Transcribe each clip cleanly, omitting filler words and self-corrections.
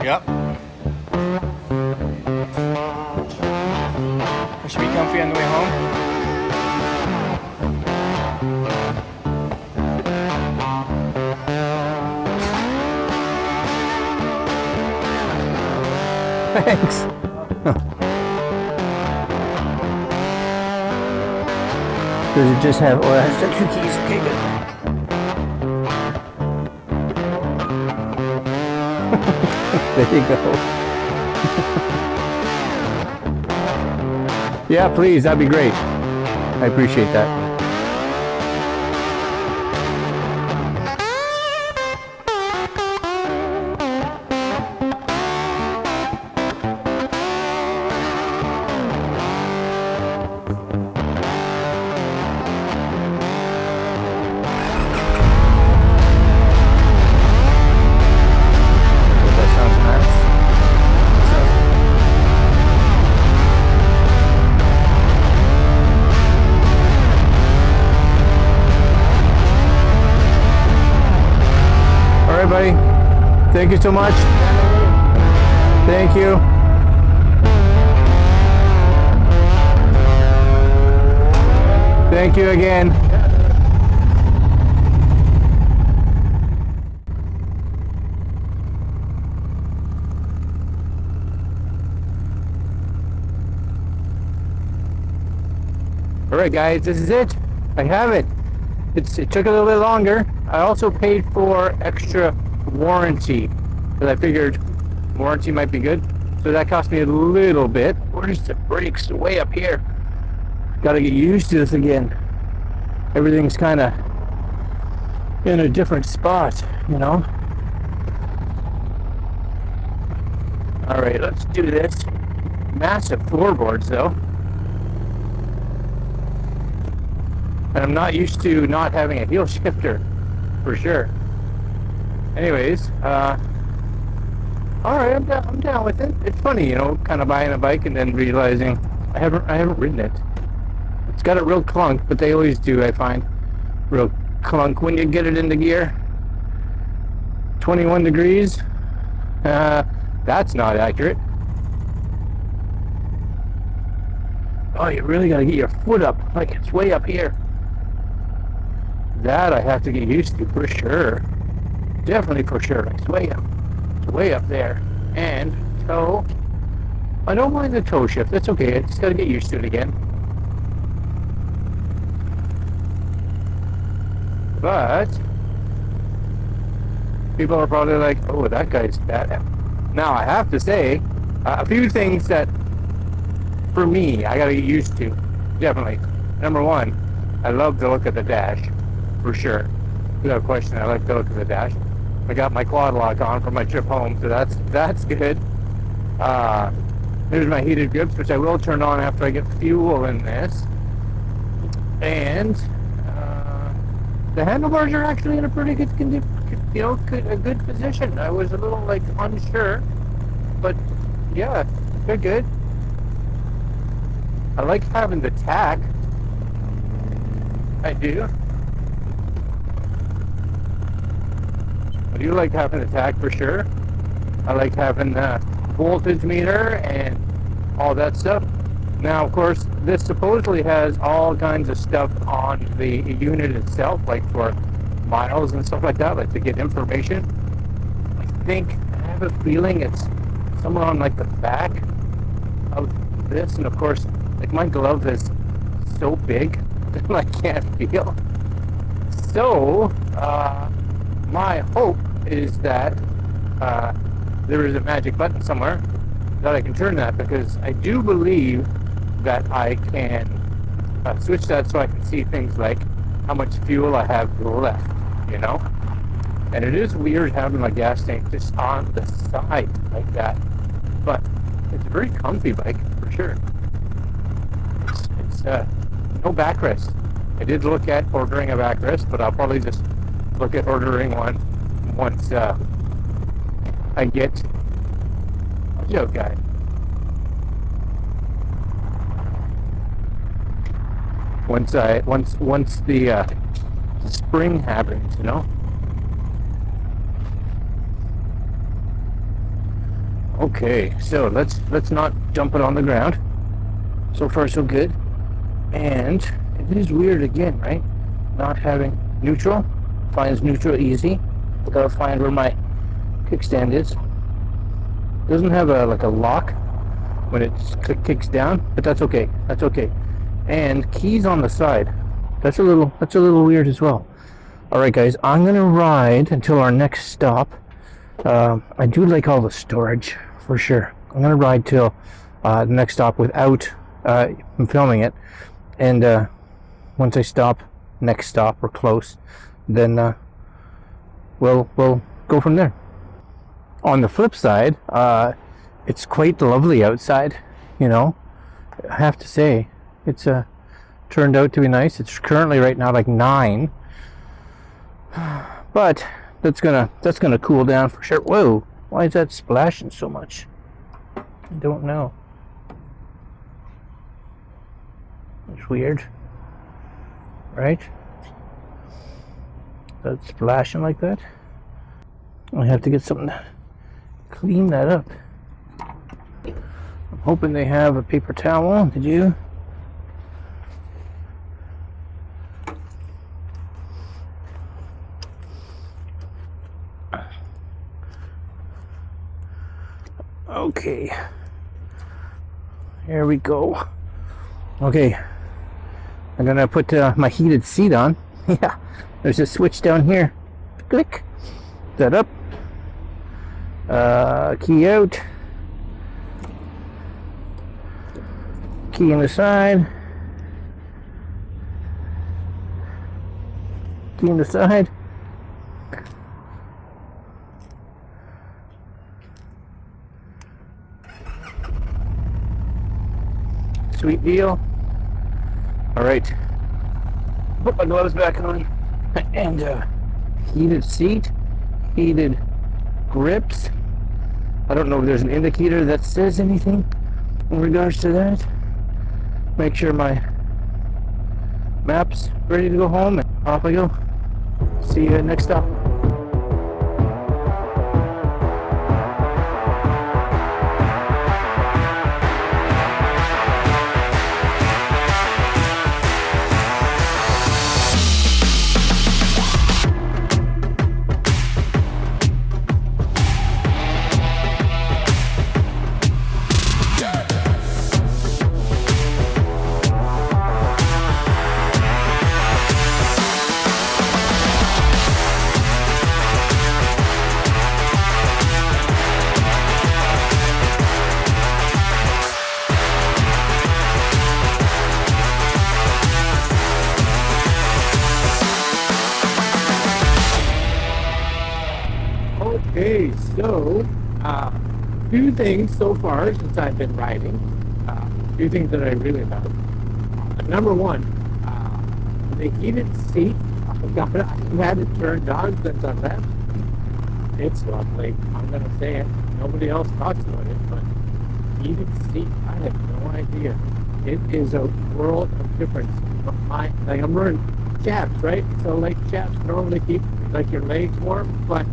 Yep. I should be comfy on the way home. Thanks. Does it just have, oh, it has the 2 keys. Okay, good. There you go. Yeah, please, that'd be great. I appreciate that. Buddy, thank you so much. Thank you. Thank you again. All right, guys, this is it. I have it. It took a little bit longer. I also paid for extra warranty because I figured warranty might be good. So that cost me a little bit. Where's the brakes? Way up here. Gotta get used to this again. Everything's kind of in a different spot, you know? All right, let's do this. Massive floorboards, though. And I'm not used to not having a heel shifter, for sure. Anyways, all right, I'm down with it. It's funny, you know, kind of buying a bike and then realizing I haven't ridden it. It's got a real clunk, but they always do, I find. Real clunk when you get it into gear. 21 degrees. That's not accurate. Oh, you really got to get your foot up, like it's way up here. That I have to get used to for sure. Definitely for sure. It's way up. It's way up there. And toe. I don't mind the toe shift. That's okay. I just got to get used to it again. But people are probably like, oh, that guy's bad. Now, I have to say, a few things that, for me, I got to get used to. Definitely. Number one, I love the look of the dash. For sure. Without question, I like the look of the dash. I got my quad lock on for my trip home, so that's good. There's my heated grips, which I will turn on after I get fuel in this. And the handlebars are actually in a pretty good a good position. I was a little like unsure, but yeah, they're good. I like having the tack. I do. I do like having the tag for sure. I like having the voltage meter and all that stuff. Now, of course, this supposedly has all kinds of stuff on the unit itself, like for miles and stuff like that, like to get information. I have a feeling it's somewhere on like the back of this, and of course, like my glove is so big that I can't feel. So, my hope is that there is a magic button somewhere that I can turn that, because I do believe that I can switch that so I can see things like how much fuel I have left, you know? And it is weird having my gas tank just on the side like that, but it's a very comfy bike for sure. It's no backrest. I did look at ordering a backrest, but I'll probably just look at ordering one once I get a joke guy. Once the spring happens, you know. Okay, so let's not dump it on the ground. So far so good. And it is weird again, right? Not having neutral. Finds neutral easy. Gotta find where my kickstand is. Doesn't have a like a lock when it kicks down, but that's okay. That's okay. And keys on the side. That's a little weird as well. All right, guys, I'm gonna ride until our next stop. I do like all the storage for sure. I'm gonna ride till the next stop without filming it, and once I stop, next stop or close, then we'll go from there. On the flip side, it's quite lovely outside. You know, I have to say, it's turned out to be nice. It's currently right now like 9, but that's gonna cool down for sure. Whoa, why is that splashing so much? I don't know. It's weird, right? That's splashing like that. I have to get something to clean that up. I'm hoping they have a paper towel. Did you? Okay. Here we go. Okay. I'm gonna put my heated seat on. Yeah. There's a switch down here. Click. That up. Key out. Key in the side. Key in the side. Sweet deal. All right. Put my gloves back on. And heated seat. Heated grips. I don't know if there's an indicator that says anything in regards to that. Make sure my map's ready to go home, and off I go. See you next stop. Okay, so few things so far since I've been riding. A few things that I really love. Number one, the heated seat. I've had it turned on since I left. It's lovely. I'm gonna say it. Nobody else talks about it, but heated seat. I have no idea. It is a world of difference. I'm wearing chaps, right? So like chaps normally keep like your legs warm, but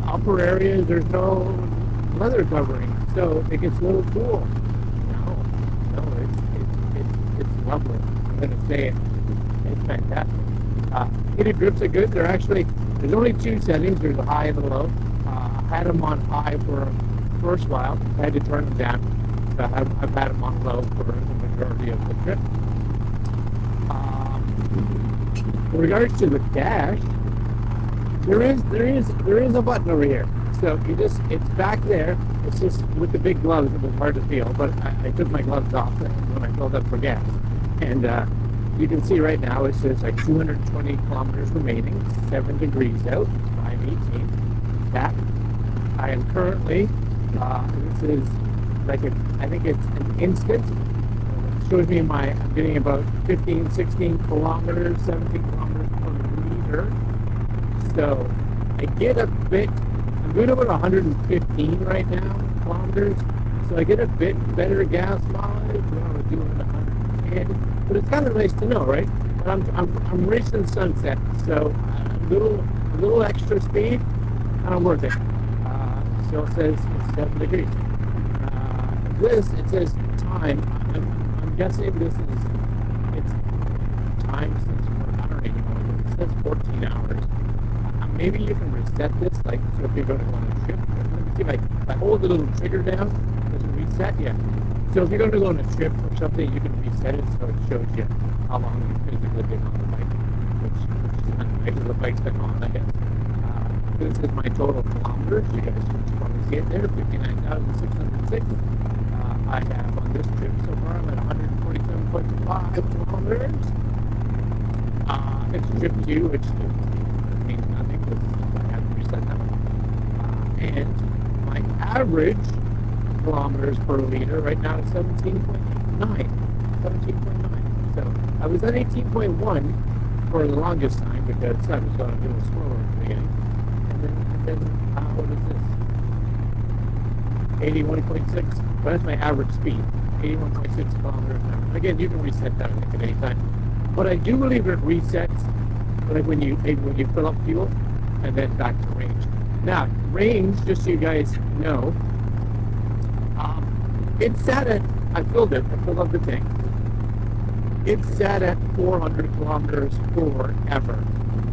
upper areas there's no leather covering, so it gets a little cool. No, it's lovely. I'm gonna say it. It's fantastic. Heated grips are good. There's only 2 settings. There's a high and a low. I had them on high for the first while. I had to turn them down. So I've had them on low for the majority of the trip. In regards to the dash, there is a button over here. So it's back there. It's just with the big gloves, it was hard to feel, but I took my gloves off when I filled up for gas. And you can see right now it says like 220 kilometers remaining, 7 degrees out, 5:18. That I am currently, this is like I think it's an instant. It shows me I'm getting about 15, 16 kilometers, 17 kilometers per liter. So I get a bit, I'm doing about 115 right now kilometers, so I get a bit better gas mileage when I was doing 110, but it's kind of nice to know, right? But I'm racing sunset, so a little extra speed, kind of worth it. still says it's 7 degrees. This, it says time. I'm guessing this is, it's time since, I don't even know, it says 14 hours. Maybe you can reset this, like, so if you're going to go on a trip, let me see if I hold the little trigger down, does it reset? Yeah. So if you're going to go on a trip or something, you can reset it so it shows you how long you've physically been on the bike, which is kind of nice. The bike's been on, I guess. This is my total kilometers. You guys can probably see it there, 59,606. I have on this trip so far, I'm at 147.5 kilometers. It's trip 2, which means nothing because I have to reset that. And my average kilometers per liter right now is 17.9. 17.9. So I was at 18.1 for the longest time because I was going a little slower at the beginning. And then what is this? 81.6. But that's my average speed. 81.6 kilometers an hour. Again, you can reset that at any time. But I do believe it resets like when you fill up fuel and then back to range. Now, range, just so you guys know, it sat at, I filled up the tank. It sat at 400 kilometers forever.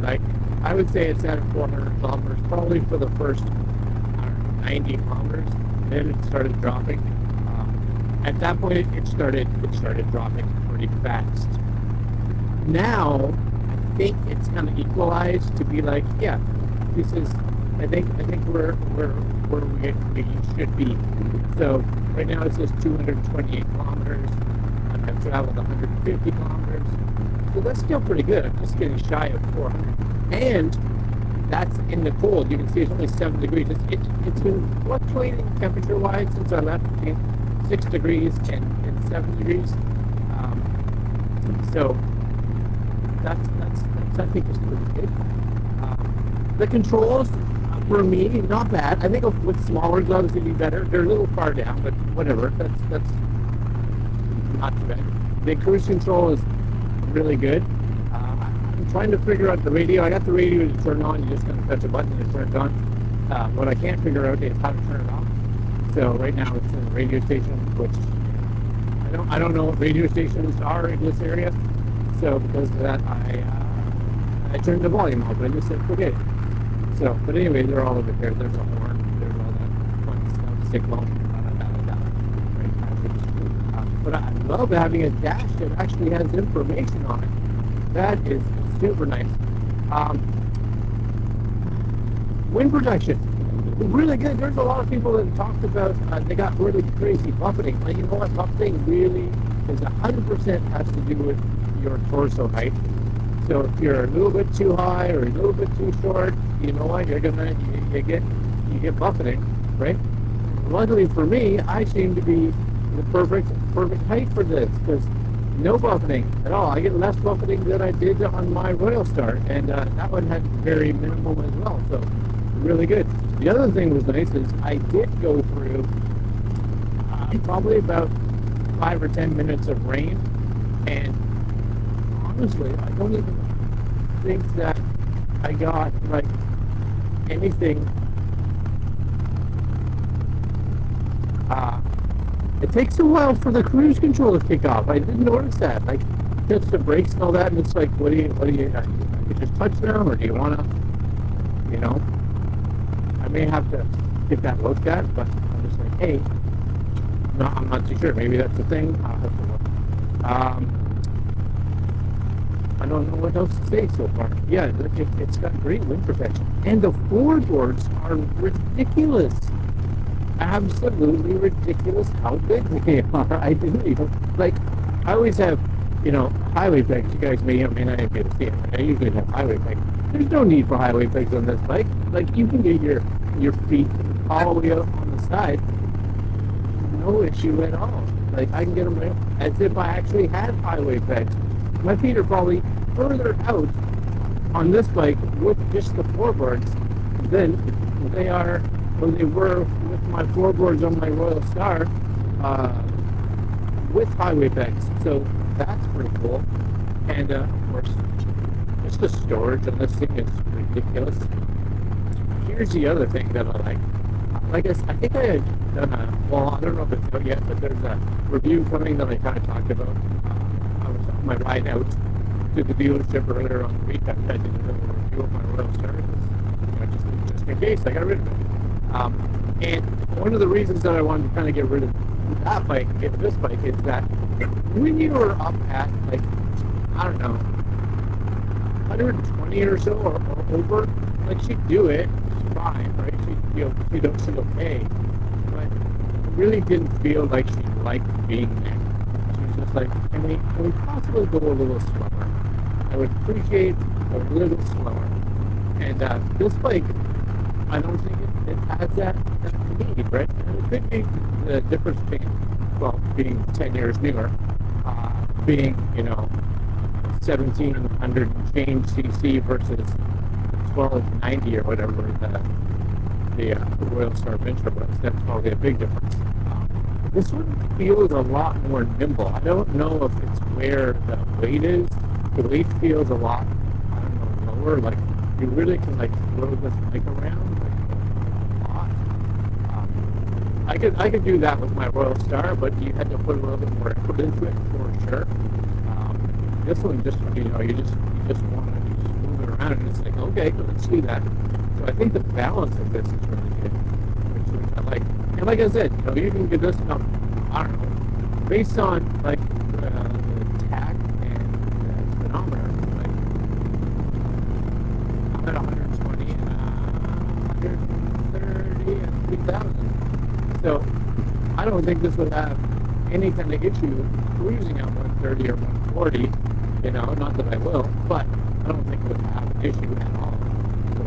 Like, I would say it sat at 400 kilometers probably for the first, 90 kilometers. Then it started dropping. At that point, it started dropping pretty fast. Now, I think it's kind of equalized to be like, yeah, this is, I think we're where we should be. So right now it says 228 kilometers. I've traveled 150 kilometers. So that's still pretty good. I'm just getting shy of 400. And that's in the cold. You can see it's only 7 degrees. It's been fluctuating temperature-wise since I left, between 6 degrees and 7 degrees. So that's I think is pretty good. The controls for me, not bad. I think with smaller gloves it'd be better. They're a little far down, but whatever. That's not too bad. The cruise control is really good. I'm trying to figure out the radio. I got the radio to turn on. You just kind of touch a button and it turns on. What I can't figure out is how to turn it off. So right now it's in the radio station, which I don't know what radio stations are in this area. So because of that, I turned the volume off. I just said forget it. So, but anyway, they're all over there. There's a horn. There's all that fun stuff. Cyclone. But I love having a dash that actually has information on it. That is super nice. Wind protection, really good. There's a lot of people that talked about they got really crazy buffeting. Like, you know what? Buffeting really is 100% has to do with your torso height. So if you're a little bit too high or a little bit too short, you know what? You get buffeting, right? Luckily for me, I seem to be the perfect height for this because no buffeting at all. I get less buffeting than I did on my Royal Star, and that one had very minimal as well. So really good. The other thing was nice is I did go through probably about 5 or 10 minutes of rain, and honestly, I don't even think that I got like anything. It takes a while for the cruise control to kick off. I didn't notice that. Like, touch the brakes and all that, and it's like, what do you just touch them, or do you want to, you know? I may have to get that looked at, but I'm just like, hey, no, I'm not too sure. Maybe that's the thing. I'll have to look. I don't know what else to say so far. Yeah, it's got great wind protection. And the floorboards are ridiculous. Absolutely ridiculous how big they are. I didn't even, like, I always have, highway pegs. You guys may or may not be able to see it. I usually have highway pegs. There's no need for highway pegs on this bike. Like, you can get your feet all the way up on the side. No issue at all. Like, I can get them as if I actually had highway pegs. My feet are probably further out on this bike with just the floorboards than they are, or they were with my floorboards on my Royal Star with highway pegs. So that's pretty cool. And of course, just the storage on this thing is ridiculous. Here's the other thing that I like. Like I think I had done well, I don't know if it's out yet, but there's a review coming that I kind of talked about. I was on my ride out to the dealership earlier on the week. I did a little review of my Royal Star, just in case I got rid of it. And one of the reasons that I wanted to kind of get rid of that bike and get this bike is that when you are up at, like, I don't know, 120 or so or over, like, she'd do it, she's fine, right? She'd okay, but it really didn't feel like she liked being there. She was just like, can we possibly go a little slower? I would appreciate a little slower. And this bike, I don't think it has that need, right? And it could be the difference between, well, being 10 years newer, being, 1700 and change cc versus 1290 or whatever the Royal Star Venture was. That's probably a big difference. This one feels a lot more nimble. I don't know if it's where the weight is. The weight feels a lot, I don't know, lower. Like, you really can, like, throw this bike around, like, a lot. I could do that with my Royal Star, but you had to put a little bit more effort into it for sure. This one just, you just want to just move it around, and it's like, okay, let's see that. So I think the balance of this is really good, which I like. And like I said, you can get this up, I don't know, based on, like, the tack and the speedometer, like, I'm at 120 and 130 and 3,000. So I don't think this would have any kind of issue cruising at 130 or 140, not that I will, but I don't think it would have an issue at all. So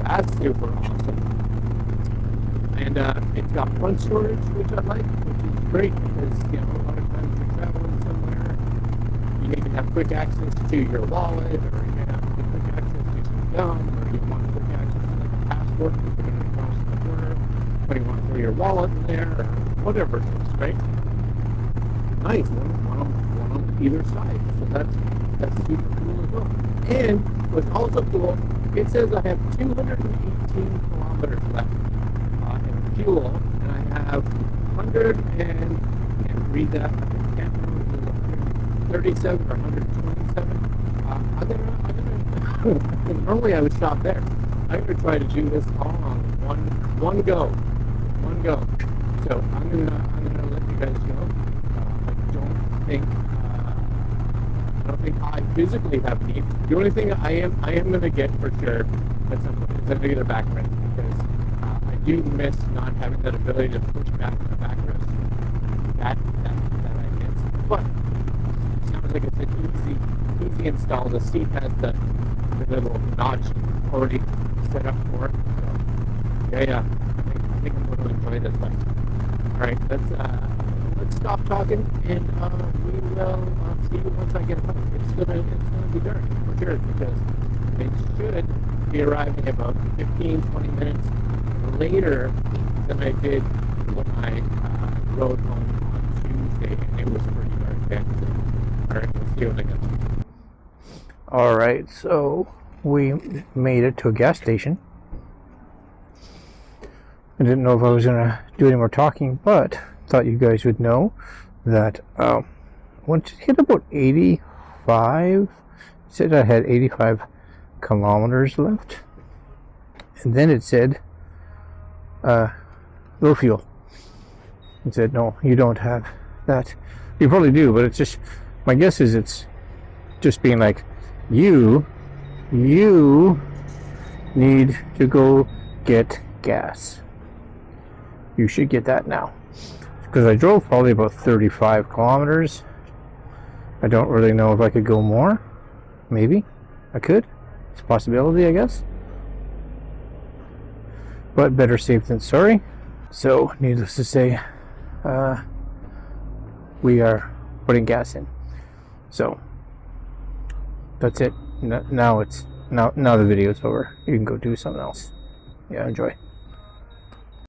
that's super awesome. And it's got front storage, which I like, which is great because, a lot of times you're traveling somewhere, you need to have quick access to your wallet, or you have quick access to some gum, or you want quick access to, like, a passport if you're going to cross the border, or you want to throw your wallet in there, or whatever it is, right? Nice, one on either side, so that's super cool as well. And what's also cool, it says I have 218 kilometers left in fuel, and I have 100 and can't read that. I can't remember if it was 137 or 127. I'm gonna normally I would stop there. I'm gonna try to do this all on one go. So I'm gonna let you guys go. I don't think I physically have need. The only thing I am gonna get for sure at some point is I'm gonna get a backrest, because I do miss not having that ability to push back on the backrest. That I miss. But it sounds like it's an easy install. The seat has the little notch already set up for it. So yeah. I think I'm going to enjoy this bike. All right, let's stop talking, and we will see you once I get home. It's gonna be dark for sure, because it should be arriving about 15-20 minutes later than I did when I rode home on Tuesday, and it was pretty dark then. So, all right, we'll see you when I get home. All right, so we made it to a gas station. I didn't know if I was going to do any more talking, but thought you guys would know that once it hit about 85, it said I had 85 kilometers left, and then it said low fuel. It said, no, you don't have that. You probably do, but it's just, my guess is it's just being like, you need to go get gas. You should get that now. Because I drove probably about 35 kilometers. I don't really know if I could go more. Maybe I could. It's a possibility, I guess. But better safe than sorry. So, needless to say, we are putting gas in. So, that's it. Now the video's over. You can go do something else. Yeah, enjoy.